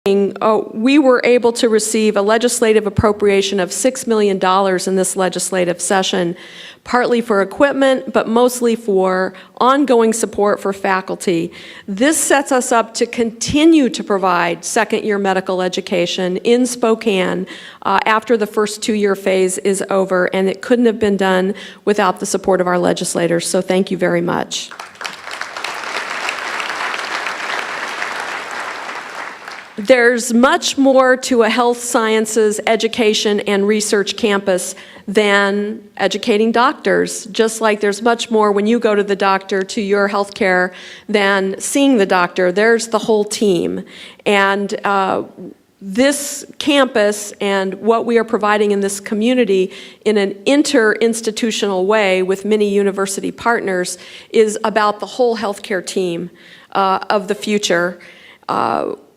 we were able to receive a legislative appropriation of $6 million in this legislative session, partly for equipment, but mostly for ongoing support for faculty. This sets us up to continue to provide second-year medical education in Spokane after the first two-year phase is over, and it couldn't have been done without the support of our legislators, so thank you very much. There's much more to a health sciences education and research campus than educating doctors, just like there's much more when you go to the doctor to your health care than seeing the doctor. There's the whole team. And this campus and what we are providing in this community in an inter-institutional way with many university partners is about the whole healthcare team of the future.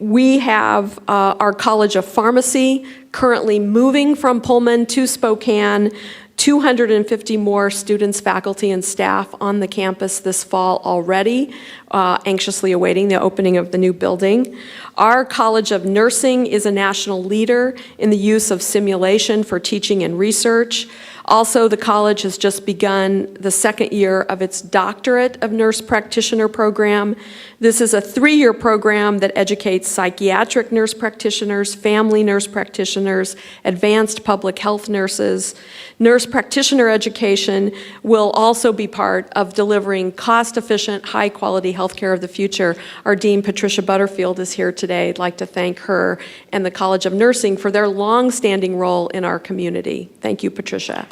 We have our College of Pharmacy currently moving from Pullman to Spokane, 250 more students, faculty, and staff on the campus this fall already, anxiously awaiting the opening of the new building. Our College of Nursing is a national leader in the use of simulation for teaching and research. Also, the college has just begun the second year of its Doctorate of Nurse Practitioner program. This is a 3-year program that educates psychiatric nurse practitioners, family nurse practitioners, advanced public health nurses. Nurse practitioner education will also be part of delivering cost-efficient, high-quality healthcare of the future. Our Dean, Patricia Butterfield, is here today. I'd like to thank her and the College of Nursing for their long-standing role in our community. Thank you, Patricia.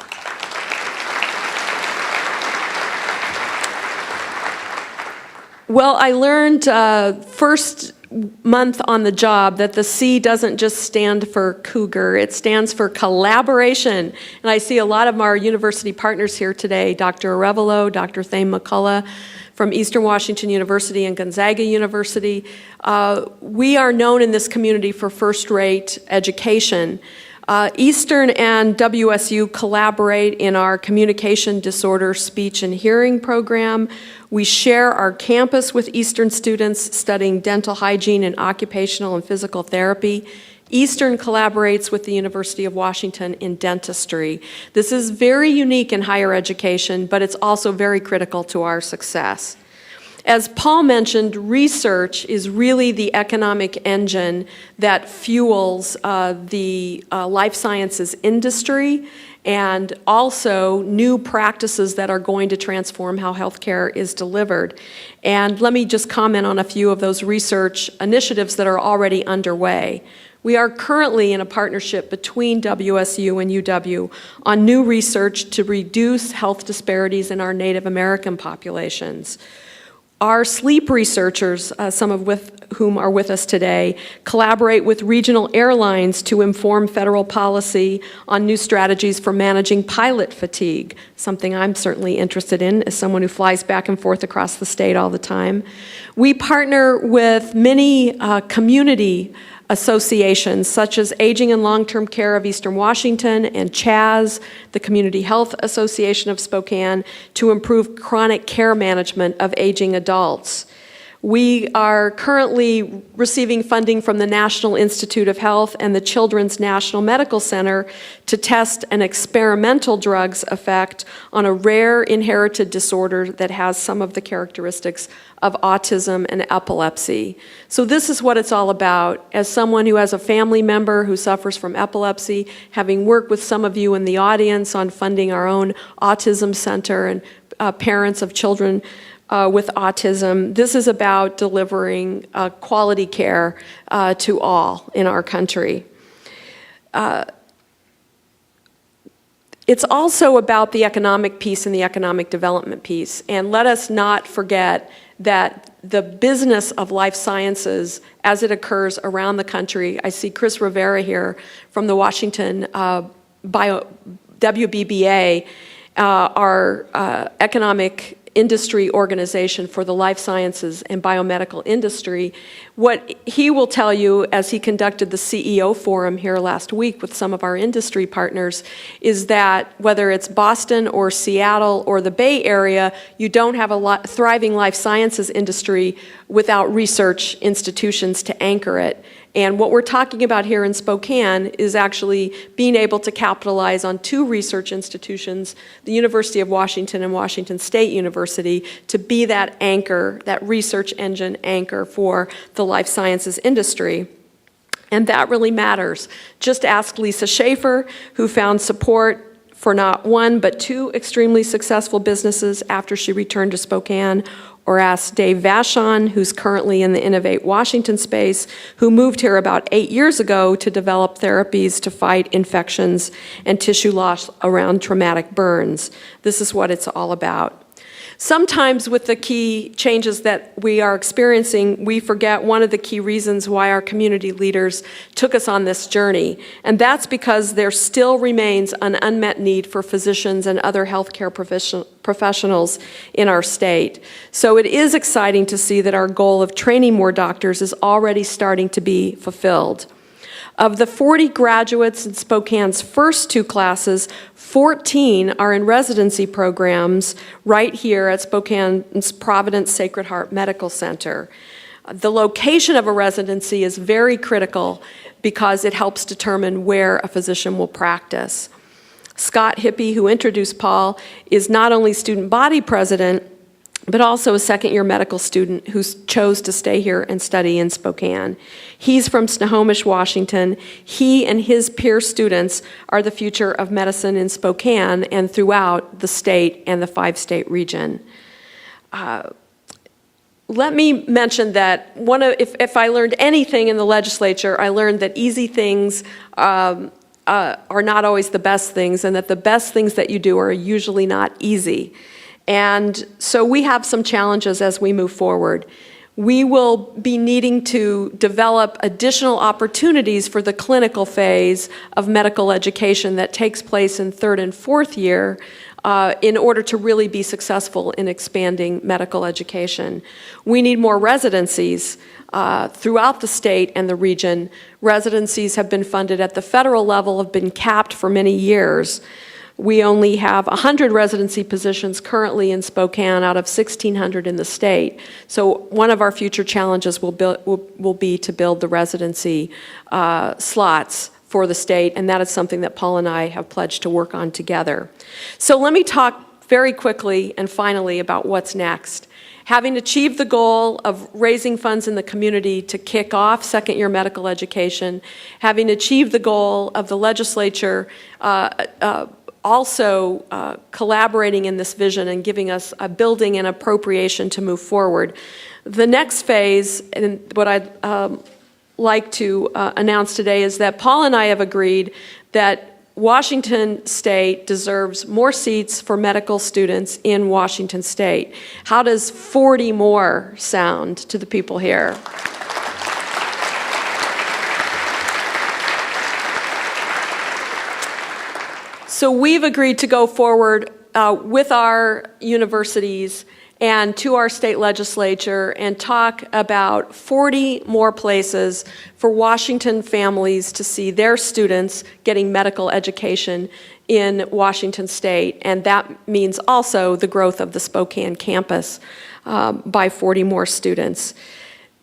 Well, I learned first month on the job that the C doesn't just stand for cougar, it stands for collaboration. And I see a lot of our university partners here today, Dr. Arevalo, Dr. Thame McCullough from Eastern Washington University and Gonzaga University. We are known in this community for first-rate education. Eastern and WSU collaborate in our communication disorder speech and hearing program. We share our campus with Eastern students studying dental hygiene and occupational and physical therapy. Eastern collaborates with the University of Washington in dentistry. This is very unique in higher education, but it's also very critical to our success. As Paul mentioned, research is really the economic engine that fuels the life sciences industry and also new practices that are going to transform how healthcare is delivered. And let me just comment on a few of those research initiatives that are already underway. We are currently in a partnership between WSU and UW on new research to reduce health disparities in our Native American populations. Our sleep researchers, some of whom are with us today, collaborate with regional airlines to inform federal policy on new strategies for managing pilot fatigue, something I'm certainly interested in as someone who flies back and forth across the state all the time. We partner with many community associations such as Aging and Long-Term Care of Eastern Washington and CHAS, the Community Health Association of Spokane, to improve chronic care management of aging adults. We are currently receiving funding from the National Institute of Health and the Children's National Medical Center to test an experimental drug's effect on a rare inherited disorder that has some of the characteristics of autism and epilepsy. So this is what it's all about. As someone who has a family member who suffers from epilepsy, having worked with some of you in the audience on funding our own autism center and parents of children with autism, this is about delivering quality care to all in our country. It's also about the economic piece and the economic development piece. And let us not forget that the business of life sciences as it occurs around the country, I see Chris Rivera here from the Washington WBBA, our economic industry organization for the life sciences and biomedical industry. What he will tell you, as he conducted the CEO forum here last week with some of our industry partners, is that whether it's Boston or Seattle or the Bay Area, you don't have a thriving life sciences industry without research institutions to anchor it. And what we're talking about here in Spokane is actually being able to capitalize on two research institutions, the University of Washington and Washington State University, to be that anchor, that research engine anchor for the life sciences industry. And that really matters. Just ask Lisa Schaefer, who found support for not one but two extremely successful businesses after she returned to Spokane, or ask Dave Vachon, who's currently in the Innovate Washington space, who moved here about 8 years ago to develop therapies to fight infections and tissue loss around traumatic burns. This is what it's all about. Sometimes with the key changes that we are experiencing, we forget one of the key reasons why our community leaders took us on this journey, and that's because there still remains an unmet need for physicians and other healthcare professionals in our state. So it is exciting to see that our goal of training more doctors is already starting to be fulfilled. Of the 40 graduates in Spokane's first two classes, 14 are in residency programs right here at Spokane's Providence Sacred Heart Medical Center. The location of a residency is very critical because it helps determine where a physician will practice. Scott Hippie, who introduced Paul, is not only student body president, but also a second-year medical student who chose to stay here and study in Spokane. He's from Snohomish, Washington. He and his peer students are the future of medicine in Spokane and throughout the state and the 5-state region. Let me mention that if I learned anything in the legislature, I learned that easy things are not always the best things, and that the best things that you do are usually not easy. And so we have some challenges as we move forward. We will be needing to develop additional opportunities for the clinical phase of medical education that takes place in 3rd and 4th year in order to really be successful in expanding medical education. We need more residencies throughout the state and the region. Residencies have been funded at the federal level, have been capped for many years. We only have 100 residency positions currently in Spokane out of 1,600 in the state. So one of our future challenges will be to build the residency slots for the state, and that is something that Paul and I have pledged to work on together. So let me talk very quickly and finally about what's next. Having achieved the goal of raising funds in the community to kick off second-year medical education, having achieved the goal of the legislature also collaborating in this vision and giving us a building and appropriation to move forward. The next phase, and what I'd like to announce today, is that Paul and I have agreed that Washington State deserves more seats for medical students in Washington State. How does 40 more sound to the people here? So we've agreed to go forward with our universities and to our state legislature and talk about 40 more places for Washington families to see their students getting medical education in Washington State. And that means also the growth of the Spokane campus by 40 more students.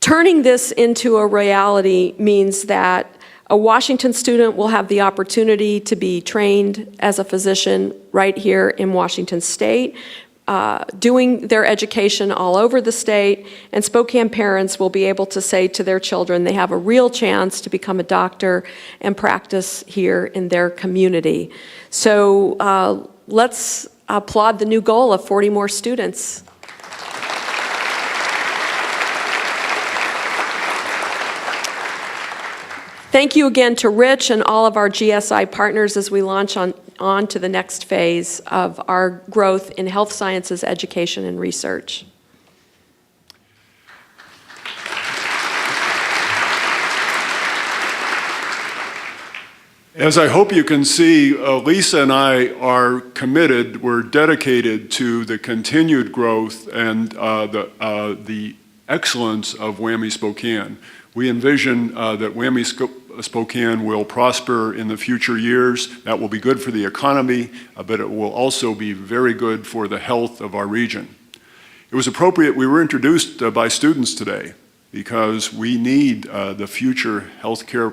Turning this into a reality means that a Washington student will have the opportunity to be trained as a physician right here in Washington State, doing their education all over the state, and Spokane parents will be able to say to their children they have a real chance to become a doctor and practice here in their community. So let's applaud the new goal of 40 more students. Thank you again to Rich and all of our GSI partners as we launch on to the next phase of our growth in health sciences, education, and research. As I hope you can see, Lisa and I are committed, we're dedicated to the continued growth and the excellence of WWAMI Spokane. We envision that WWAMI Spokane will prosper in the future years. That will be good for the economy, but it will also be very good for the health of our region. It was appropriate we were introduced by students today because we need the future healthcare